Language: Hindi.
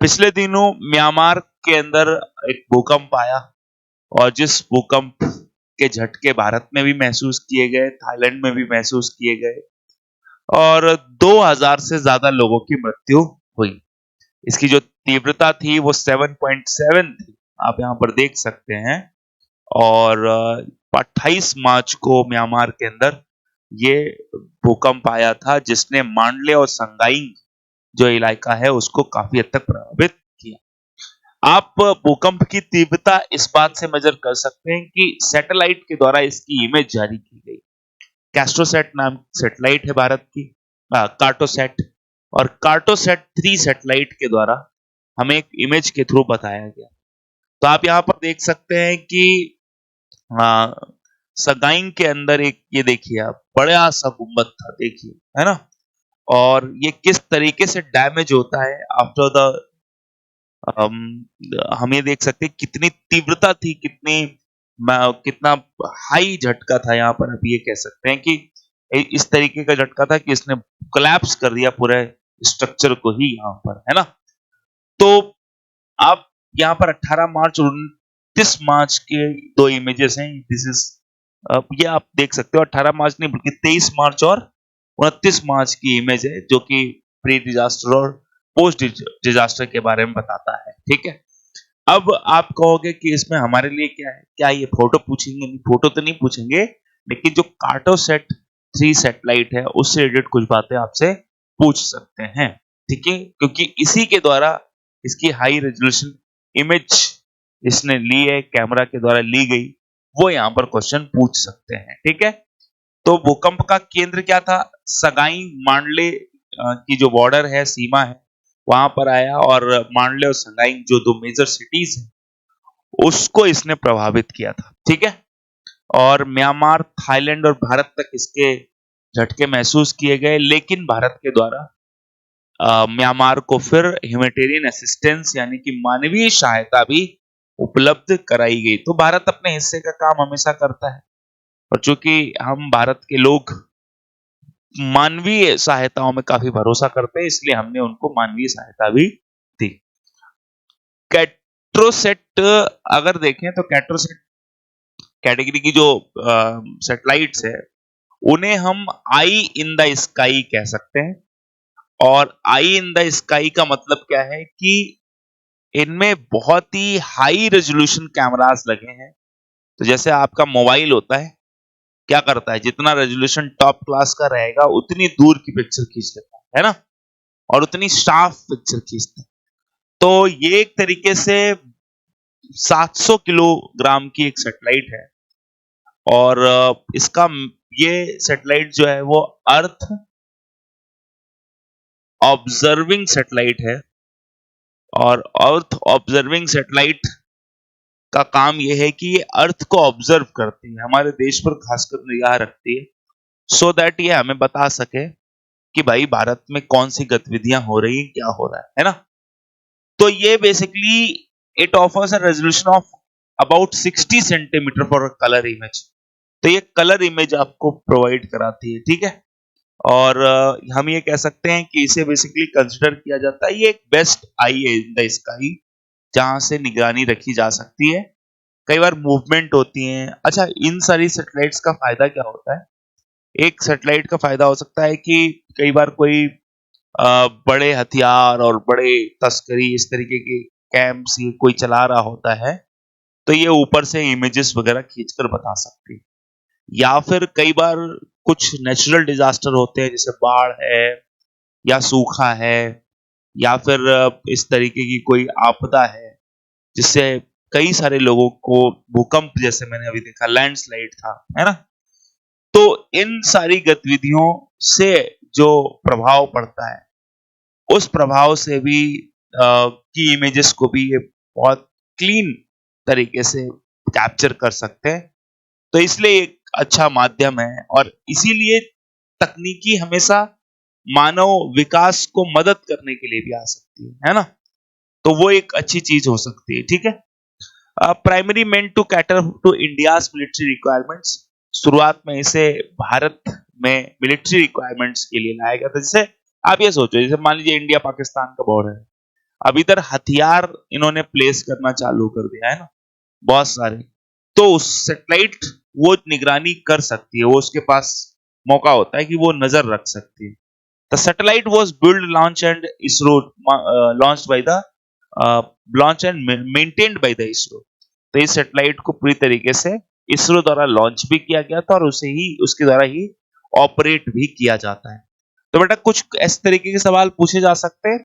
पिछले दिनों म्यांमार के अंदर एक भूकंप आया और जिस भूकंप के झटके भारत में भी महसूस किए गए, थाईलैंड में भी महसूस किए गए और 2000 से ज्यादा लोगों की मृत्यु हुई। इसकी जो तीव्रता थी वो 7.7 थी, आप यहाँ पर देख सकते हैं। और 28 मार्च को म्यांमार के अंदर ये भूकंप आया था जिसने मांडले और संगाई जो इलाका है उसको काफी हद तक प्रभावित किया। आप भूकंप की तीव्रता इस बात से मेजर कर सकते हैं कि सैटेलाइट के द्वारा इसकी इमेज जारी की गई। कैस्ट्रोसैट नाम सैटेलाइट है भारत की, कार्टोसैट, और कार्टोसैट 3 सैटेलाइट के द्वारा हमें एक इमेज के थ्रू बताया गया। तो आप यहाँ पर देख सकते हैं कि आ, सगाइन के अंदर एक, ये देखिए आप, बड़ा सा गुंबद था, देखिए, है ना। और ये किस तरीके से डैमेज होता है आफ्टर द, हम ये देख सकते हैं कितनी तीव्रता थी, कितना हाई झटका था। यहाँ पर आप ये कह सकते हैं कि इस तरीके का झटका था कि इसने कोलैप्स कर दिया पूरे स्ट्रक्चर को ही यहाँ पर, है ना। तो आप यहाँ पर 18 मार्च और 29 मार्च के दो इमेजेस हैं। दिस इज, ये आप देख सकते हो, 18 मार्च नहीं बल्कि 23 मार्च और 29 मार्च की इमेज है जो कि प्री डिजास्टर और पोस्ट डिजास्टर के बारे में बताता है, ठीक है। अब आप कहोगे कि इसमें हमारे लिए क्या है, क्या ये फोटो पूछेंगे? नहीं, फोटो तो नहीं पूछेंगे, लेकिन जो कार्टोसैट 3 सैटेलाइट है उससे रिलेटेड कुछ बातें आपसे पूछ सकते हैं, ठीक है, क्योंकि इसी के द्वारा इसकी हाई रेजोल्यूशन इमेज इसने ली है, कैमरा के द्वारा ली गई, वो यहां पर क्वेश्चन पूछ सकते हैं, ठीक है। तो भूकंप का केंद्र क्या था? सगाई मांडले की जो बॉर्डर है, सीमा है, वहां पर आया और मांडले और सगाई जो दो मेजर सिटीज हैं उसको इसने प्रभावित किया था, ठीक है। और म्यांमार, थाईलैंड और भारत तक इसके झटके महसूस किए गए, लेकिन भारत के द्वारा म्यांमार को फिर ह्यूमैनिटेरियन असिस्टेंस यानी कि मानवीय सहायता भी उपलब्ध कराई गई। तो भारत अपने हिस्से का काम हमेशा करता है, और चूंकि हम भारत के लोग मानवीय सहायताओं में काफी भरोसा करते हैं, इसलिए हमने उनको मानवीय सहायता भी दी। कैट्रोसेट अगर देखें तो कैट्रोसेट कैटेगरी की जो सैटेलाइट्स है उन्हें हम आई इन द स्काई कह सकते हैं। और आई इन द स्काई का मतलब क्या है कि इनमें बहुत ही हाई रेजोल्यूशन कैमरास लगे हैं। तो जैसे आपका मोबाइल होता है, क्या करता है, जितना रेजोल्यूशन टॉप क्लास का रहेगा उतनी दूर की पिक्चर खींच लेता है ना, और उतनी साफ पिक्चर खींचता है। तो ये एक तरीके से 700 किलोग्राम की एक सैटेलाइट है, और इसका ये सैटेलाइट जो है वो अर्थ ऑब्जर्विंग सैटेलाइट है। और अर्थ ऑब्जर्विंग सैटेलाइट का काम यह है कि ये अर्थ को ऑब्जर्व करती है, हमारे देश पर खासकर निगाह रखती है, सो दैट ये हमें बता सके कि भाई भारत में कौन सी गतिविधियां हो रही हैं, क्या हो रहा है ना। तो ये basically it offers a resolution of about 60 centimetre for a colour image. तो ये कलर इमेज आपको प्रोवाइड कराती है, ठीक है। और हम ये कह सकते हैं कि इसे बेसिकली कंसिडर किया जाता है, ये एक बेस्ट आई है इन द स्काई जहां से निगरानी रखी जा सकती है। कई बार मूवमेंट होती है। अच्छा, इन सारी सैटेलाइट्स का फायदा क्या होता है? एक सैटेलाइट का फायदा हो सकता है कि कई बार कोई बड़े हथियार और बड़े तस्करी इस तरीके के कैंप्स ये कोई चला रहा होता है, तो ये ऊपर से इमेजेस वगैरह खींचकर बता सकती है। या फिर कई बार कुछ नेचुरल डिजास्टर होते हैं, जैसे बाढ़ है या सूखा है, या फिर इस तरीके की कोई आपदा है जिससे कई सारे लोगों को, भूकंप जैसे मैंने अभी देखा, लैंडस्लाइड था, है ना। तो इन सारी गतिविधियों से जो प्रभाव पड़ता है उस प्रभाव से भी की इमेजेस को भी ये बहुत क्लीन तरीके से कैप्चर कर सकते हैं। तो इसलिए एक अच्छा माध्यम है, और इसीलिए तकनीकी हमेशा मानव विकास को मदद करने के लिए भी आ सकती है ना। तो वो एक अच्छी चीज हो सकती है, ठीक है। Primary meant to cater to India's military requirements, शुरुआत में इसे भारत में मिलिट्री रिक्वायरमेंट्स के लिए लाया गया था। जैसे आप ये सोचो, जैसे मान लीजिए इंडिया पाकिस्तान का बॉर्डर है, अब इधर हथियार इन्होंने प्लेस करना चालू कर दिया है ना, बहुत सारे। तो सैटेलाइट वो निगरानी कर सकती है, वो उसके पास मौका होता है कि वो नजर रख सकती है। The satellite was build launch and ISRO launched by the launch and maintained by the ISRO. तो इस सैटेलाइट को पूरी तरीके से इसरो द्वारा लॉन्च भी किया गया था और उसे ही उसके द्वारा ही ऑपरेट भी किया जाता है। तो बेटा कुछ इस तरीके के सवाल पूछे जा सकते हैं।